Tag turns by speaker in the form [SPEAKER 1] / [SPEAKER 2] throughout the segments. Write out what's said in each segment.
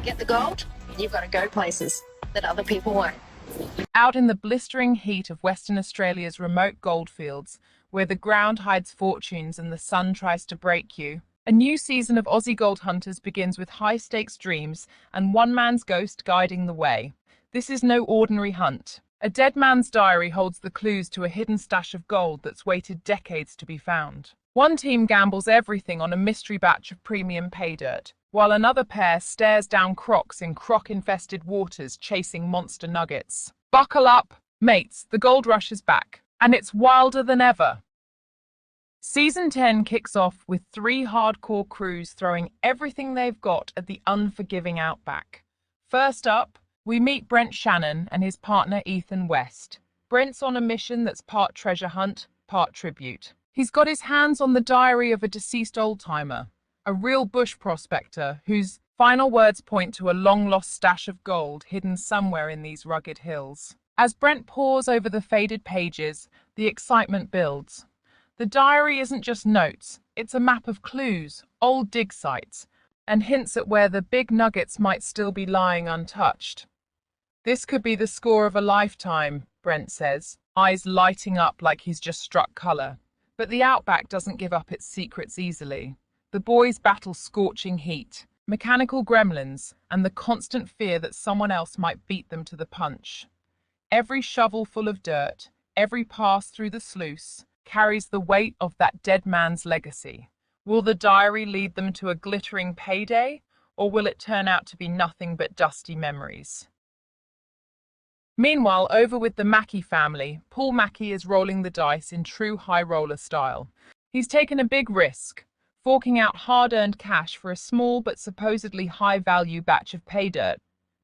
[SPEAKER 1] To get the gold, you've got to go places that other people won't.
[SPEAKER 2] Out in the blistering heat of Western Australia's remote goldfields, where the ground hides fortunes and the sun tries to break you, a new season of Aussie Gold Hunters begins with high-stakes dreams and one man's ghost guiding the way. This is no ordinary hunt. A dead man's diary holds the clues to a hidden stash of gold that's waited decades to be found. One team gambles everything on a mystery batch of premium pay dirt, while another pair stares down crocs in croc-infested waters chasing monster nuggets. Buckle up, mates, the gold rush is back, and it's wilder than ever. Season 10 kicks off with 3 hardcore crews throwing everything they've got at the unforgiving Outback. First up, we meet Brent Shannon and his partner Ethan West. Brent's on a mission that's part treasure hunt, part tribute. He's got his hands on the diary of a deceased old-timer, a real bush prospector whose final words point to a long-lost stash of gold hidden somewhere in these rugged hills. As Brent pores over the faded pages, the excitement builds. The diary isn't just notes, it's a map of clues, old dig sites, and hints at where the big nuggets might still be lying untouched. This could be the score of a lifetime, Brent says, eyes lighting up like he's just struck color. But the Outback doesn't give up its secrets easily. The boys battle scorching heat, mechanical gremlins, and the constant fear that someone else might beat them to the punch. Every shovel full of dirt, every pass through the sluice, carries the weight of that dead man's legacy. Will the diary lead them to a glittering payday, or will it turn out to be nothing but dusty memories? Meanwhile, over with the Mackey family, Paul Mackey is rolling the dice in true high roller style. He's taken a big risk, forking out hard-earned cash for a small but supposedly high-value batch of pay dirt.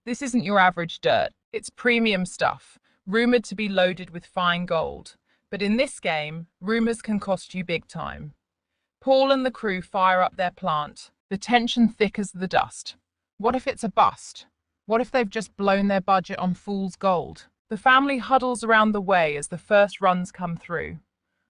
[SPEAKER 2] This isn't your average dirt. It's premium stuff, rumored to be loaded with fine gold. But in this game, rumors can cost you big time. Paul and the crew fire up their plant, the tension thick as the dust. What if it's a bust? What if they've just blown their budget on fool's gold? The family huddles around the way as the first runs come through.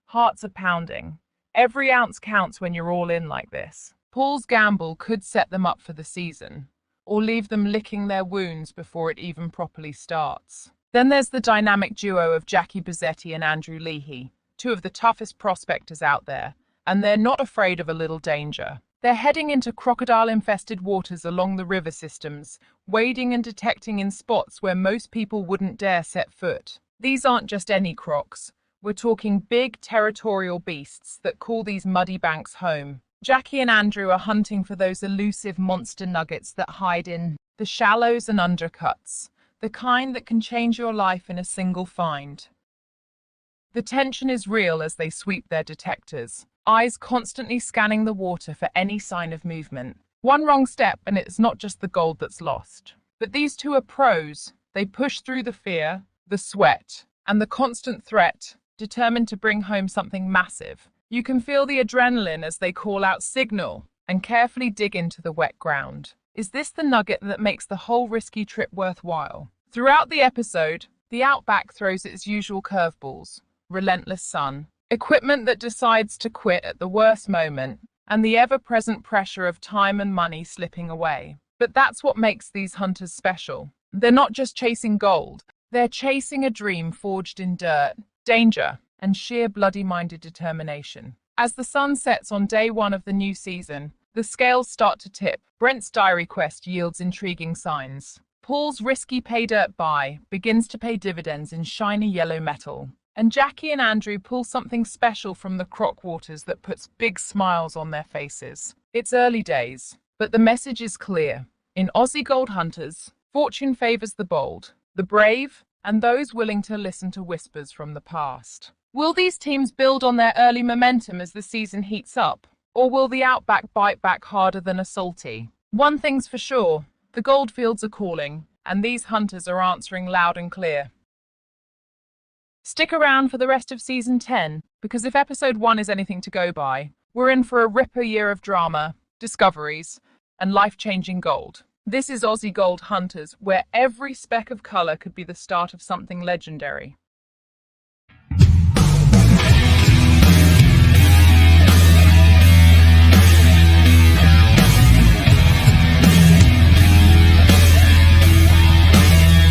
[SPEAKER 2] Hearts are pounding. Every ounce counts when you're all in like this. Paul's gamble could set them up for the season, or leave them licking their wounds before it even properly starts. Then there's the dynamic duo of Jackie Bozzetti and Andrew Leahy, 2 of the toughest prospectors out there, and they're not afraid of a little danger. They're heading into crocodile-infested waters along the river systems, wading and detecting in spots where most people wouldn't dare set foot. These aren't just any crocs. We're talking big, territorial beasts that call these muddy banks home. Jackie and Andrew are hunting for those elusive monster nuggets that hide in the shallows and undercuts, the kind that can change your life in a single find. The tension is real as they sweep their detectors, eyes constantly scanning the water for any sign of movement. One wrong step and it's not just the gold that's lost. But these 2 are pros. They push through the fear, the sweat, and the constant threat, determined to bring home something massive. You can feel the adrenaline as they call out signal and carefully dig into the wet ground. Is this the nugget that makes the whole risky trip worthwhile? Throughout the episode, the Outback throws its usual curveballs. Relentless sun, equipment that decides to quit at the worst moment, and the ever-present pressure of time and money slipping away. But that's what makes these hunters special. They're not just chasing gold. They're chasing a dream forged in dirt, danger, and sheer bloody-minded determination. As the sun sets on day 1 of the new season, the scales start to tip. Brent's diary quest yields intriguing signs. Paul's risky pay dirt buy begins to pay dividends in shiny yellow metal. And Jackie and Andrew pull something special from the croc waters that puts big smiles on their faces. It's early days, but the message is clear. In Aussie Gold Hunters, fortune favors the bold, the brave, and those willing to listen to whispers from the past. Will these teams build on their early momentum as the season heats up? Or will the Outback bite back harder than a salty? One thing's for sure, the goldfields are calling, and these hunters are answering loud and clear. Stick around for the rest of Season 10, because if Episode 1 is anything to go by, we're in for a ripper year of drama, discoveries, and life-changing gold. This is Aussie Gold Hunters, where every speck of color could be the start of something legendary.